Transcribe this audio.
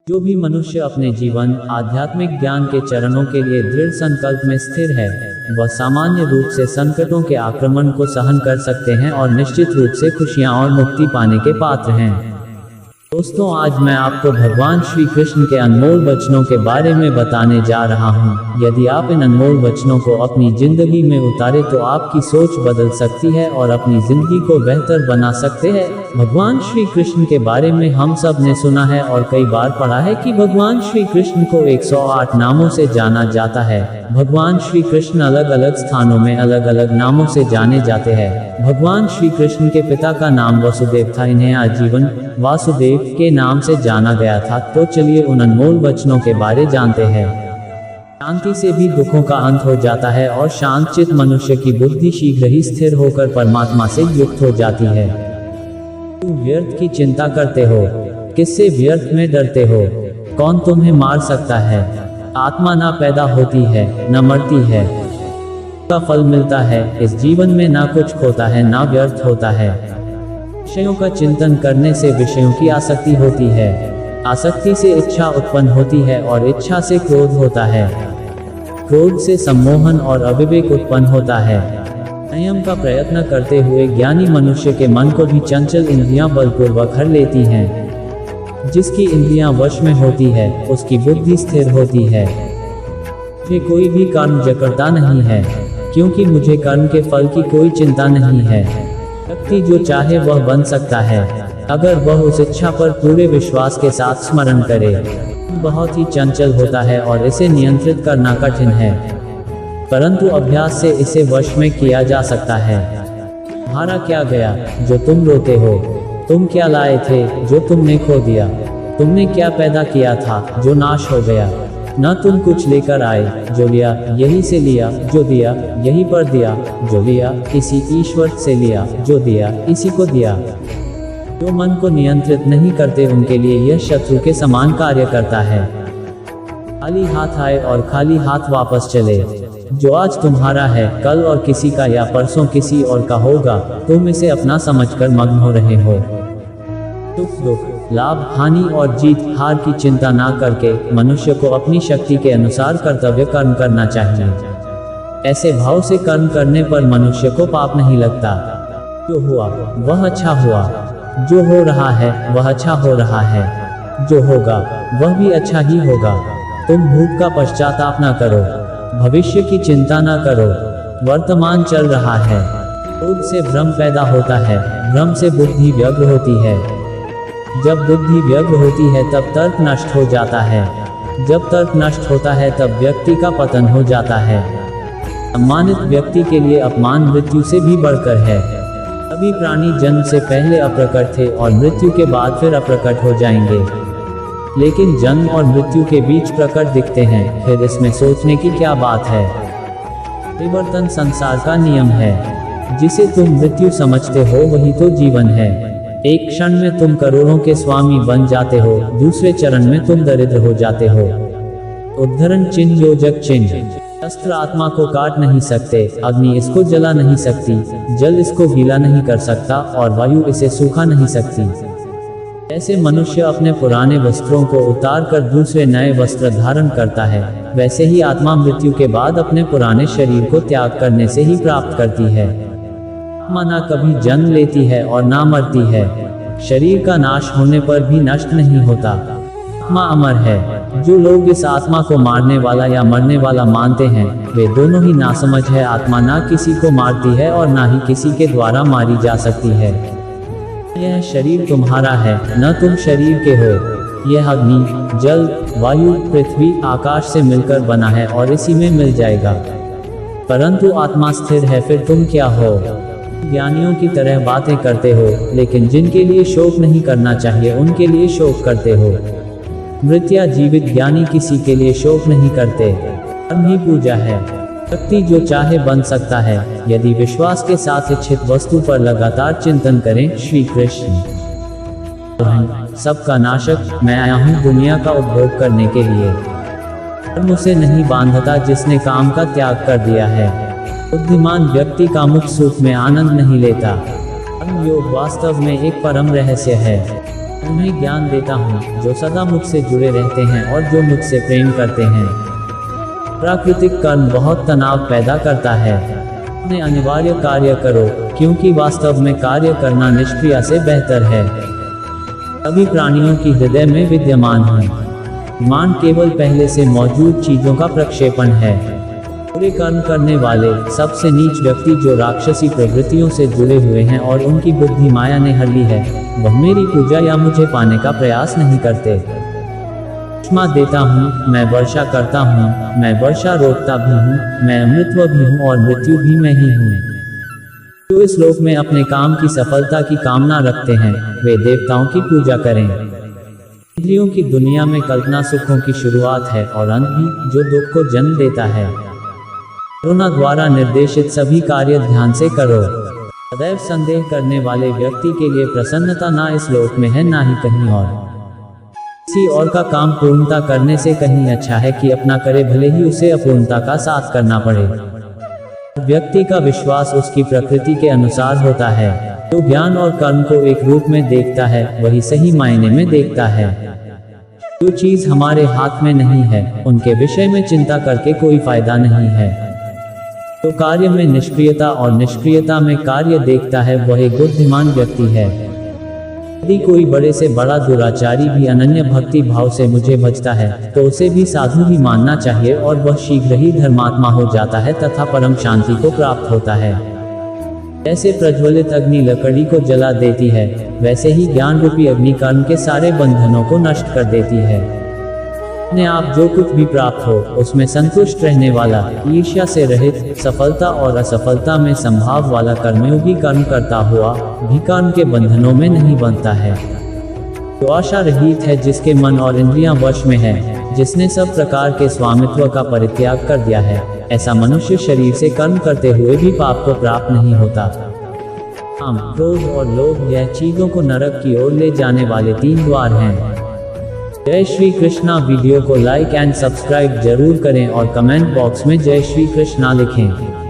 जो भी मनुष्य अपने जीवन आध्यात्मिक ज्ञान के चरणों के लिए दृढ़ संकल्प में स्थिर है, वह सामान्य रूप से संकटों के आक्रमण को सहन कर सकते हैं और निश्चित रूप से खुशियां और मुक्ति पाने के पात्र हैं। दोस्तों, आज मैं आपको भगवान श्री कृष्ण के अनमोल वचनों के बारे में बताने जा रहा हूं। यदि आप इन अनमोल वचनों को अपनी जिंदगी में उतारे तो आपकी सोच बदल सकती है और अपनी जिंदगी को बेहतर बना सकते हैं। भगवान श्री कृष्ण के बारे में हम सब ने सुना है और कई बार पढ़ा है कि भगवान श्री कृष्ण को 108 नामों से जाना जाता है। भगवान श्री कृष्ण अलग अलग स्थानों में अलग अलग नामों से जाने जाते हैं। भगवान श्री कृष्ण के पिता का नाम वसुदेव था, इन्हें आजीवन वासुदेव के नाम से जाना गया था। तो चलिए उन अनमोल वचनों के बारे जानते हैं। शांति से भी दुखों का अंत हो जाता है और शांतचित्त मनुष्य की बुद्धि शीघ्र ही स्थिर होकर परमात्मा से युक्त हो जाती है। तुम व्यर्थ की चिंता करते हो, किससे व्यर्थ में डरते हो? कौन तुम्हें मार सकता है? आत्मा ना पैदा होती है न मरती है, का फल मिलता है। इस जीवन में ना कुछ खोता है ना व्यर्थ होता है। विषयों का चिंतन करने से विषयों की आसक्ति होती है, आसक्ति से इच्छा उत्पन्न होती है और इच्छा से क्रोध होता है, क्रोध से सम्मोहन और अविवेक उत्पन्न होता है। संयम का प्रयत्न करते हुए ज्ञानी मनुष्य के मन को भी चंचल इंद्रियां बलपूर्वक हर लेती हैं। जिसकी इंद्रियां वश में होती है उसकी बुद्धि स्थिर होती है। मुझे कोई भी कर्म जकड़ता नहीं है, क्योंकि मुझे कर्म के फल की कोई चिंता नहीं है। व्यक्ति जो चाहे वह बन सकता है, अगर वह उस इच्छा पर पूरे विश्वास के साथ स्मरण करे। बहुत ही चंचल होता है और इसे नियंत्रित करना कठिन है, परंतु अभ्यास से इसे वश में किया जा सकता है। तुम्हारा क्या गया जो तुम रोते हो? तुम क्या लाए थे जो तुमने खो दिया? तुमने क्या पैदा किया था जो नाश हो गया? न तुम कुछ लेकर आए, जो लिया यही से लिया, जो दिया यही पर दिया, जो लिया इसी ईश्वर से लिया, जो दिया इसी को दिया। जो मन को नियंत्रित नहीं करते उनके लिए यह शत्रु के समान कार्य करता है। खाली हाथ आए और खाली हाथ वापस चले। जो आज तुम्हारा है कल और किसी का या परसों किसी और का होगा। तुम इसे अपना समझकर मग्न हो रहे हो। सुख दुख, लाभ हानि और जीत हार की चिंता ना करके मनुष्य को अपनी शक्ति के अनुसार कर्तव्य कर्म करना चाहिए। ऐसे भाव से कर्म करने पर मनुष्य को पाप नहीं लगता। जो हुआ वह अच्छा हुआ, जो हो रहा है वह अच्छा हो रहा है, जो होगा वह भी अच्छा ही होगा। तुम भूख का पश्चाताप ना करो, भविष्य की चिंता ना करो। वर्तमान चल रहा है। क्रोध से भ्रम पैदा होता है, भ्रम से बुद्धि व्यग्र होती है। जब बुद्धि व्यग्र होती है तब तर्क नष्ट हो जाता है। जब तर्क नष्ट होता है तब व्यक्ति का पतन हो जाता है। सम्मानित व्यक्ति के लिए अपमान मृत्यु से भी बढ़कर है। सभी प्राणी जन्म से पहले अप्रकट थे और मृत्यु के बाद फिर अप्रकट हो जाएंगे, लेकिन जन्म और मृत्यु के बीच प्रकट दिखते हैं। फिर इसमें सोचने की क्या बात है? परिवर्तन संसार का नियम है। जिसे तुम मृत्यु समझते हो वही तो जीवन है। एक क्षण में तुम करोड़ों के स्वामी बन जाते हो, दूसरे चरण में तुम दरिद्र हो जाते हो। उद्धरण चिन्ह योजक चिन्ह। अस्त्र आत्मा को काट नहीं सकते, अग्नि इसको जला नहीं सकती, जल इसको गीला नहीं कर सकता और वायु इसे सूखा नहीं सकती। ऐसे मनुष्य अपने पुराने वस्त्रों को उतार कर दूसरे नए वस्त्र धारण करता है, वैसे ही आत्मा मृत्यु के बाद अपने पुराने शरीर को त्याग करने से ही प्राप्त करती है। आत्मा ना कभी जन्म लेती है और ना मरती है। शरीर का नाश होने पर भी नष्ट नहीं होता। आत्मा अमर है। जो लोग इस आत्मा को मारने वाला या मरने वाला मानते हैं वे दोनों ही नासमझ है। आत्मा ना किसी को मारती है और ना ही किसी के द्वारा मारी जा सकती है। यह शरीर तुम्हारा है, न तुम शरीर के हो। यह अग्नि जल वायु पृथ्वी आकाश से मिलकर बना है और इसी में मिल जाएगा, परंतु आत्मा स्थिर है। फिर तुम क्या हो? ज्ञानियों की तरह बातें करते हो, लेकिन जिनके लिए शोक नहीं करना चाहिए उनके लिए शोक करते हो। मृत या जीवित ज्ञानी किसी के लिए शोक नहीं करते। कर्म ही पूजा है। व्यक्ति जो चाहे बन सकता है यदि विश्वास के साथ इच्छित वस्तु पर लगातार चिंतन करें। श्री कृष्ण सबका नाशक, मैं आया हूँ दुनिया का उपभोग करने के लिए। कर्म उसे नहीं बांधता जिसने काम का त्याग कर दिया है। बुद्धिमान व्यक्ति कामुक सुख में आनंद नहीं लेता। कर्म योग वास्तव में एक परम रहस्य है। उन्हें ज्ञान देता हूँ जो सदा मुझसे जुड़े रहते हैं और जो मुझसे प्रेम करते हैं। प्राकृतिक कर्म बहुत तनाव पैदा करता है। अपने अनिवार्य कार्य करो, क्योंकि वास्तव में कार्य करना निष्क्रिय से बेहतर है। सभी प्राणियों की हृदय में विद्यमान है। मान केवल पहले से मौजूद चीजों का प्रक्षेपण है। बुरे कर्म करने वाले सबसे नीच व्यक्ति जो राक्षसी प्रवृत्तियों से जुड़े हुए हैं और उनकी बुद्धि माया ने हर ली है, वह मेरी पूजा या मुझे पाने का प्रयास नहीं करते। क्षमा देता हूँ, मैं वर्षा करता हूँ, मैं वर्षा रोकता भी हूँ, मैं अमृतत्व भी हूँ और मृत्यु भी मैं ही हूँ। जो इस लोक में अपने काम की सफलता की कामना रखते हैं, वे देवताओं की पूजा करें। इंद्रियों की दुनिया में कल्पना सुखों की शुरुआत है और अंत भी, जो दुख को जन्म देता है। करुणा द्वारा निर्देशित सभी कार्य ध्यान से करो। सदैव संदेह करने वाले व्यक्ति के लिए प्रसन्नता ना इस लोक में है ना ही कहीं और। किसी और का काम पूर्णता करने से कहीं अच्छा है कि अपना करे, भले ही उसे अपूर्णता का साथ करना पड़े। व्यक्ति का विश्वास उसकी प्रकृति के अनुसार होता है। जो ज्ञान और कर्म को एक रूप में देखता है, वही सही मायने में देखता है। जो चीज हमारे हाथ में नहीं है, उनके विषय में चिंता करके कोई फायदा नहीं है। तो कार्य में निष्क्रियता और निष्क्रियता में कार्य देखता है, वह एक बुद्धिमान व्यक्ति है। यदि कोई बड़े से बड़ा दुराचारी भी अनन्य भक्ति भाव से मुझे भजता है, तो उसे भी साधु ही मानना चाहिए और वह शीघ्र ही धर्मात्मा हो जाता है तथा परम शांति को प्राप्त होता है। जैसे प्रज्वलित अग्नि लकड़ी को जला देती है, वैसे ही ज्ञान रूपी अग्नि कर्म के सारे बंधनों को नष्ट कर देती है। अपने आप जो कुछ भी प्राप्त हो, उसमें संतुष्ट रहने वाला, ईर्ष्या से रहित, सफलता और असफलता में संभाव वाला कर्मयोगी कर्म करता हुआ भी कर्म के बंधनों में नहीं बनता है। जो आशा रहित है, जिसके मन और इंद्रियां वश में है, जिसने सब प्रकार के स्वामित्व का परित्याग कर दिया है, ऐसा मनुष्य शरीर से कर्म करते हुए भी पाप को प्राप्त नहीं होता। काम, क्रोध और लोभ यह चीजों को नरक की ओर ले जाने वाले 3 द्वार हैं। जय श्री कृष्णा। वीडियो को लाइक एंड सब्सक्राइब जरूर करें और कमेंट बॉक्स में जय श्री कृष्णा लिखें।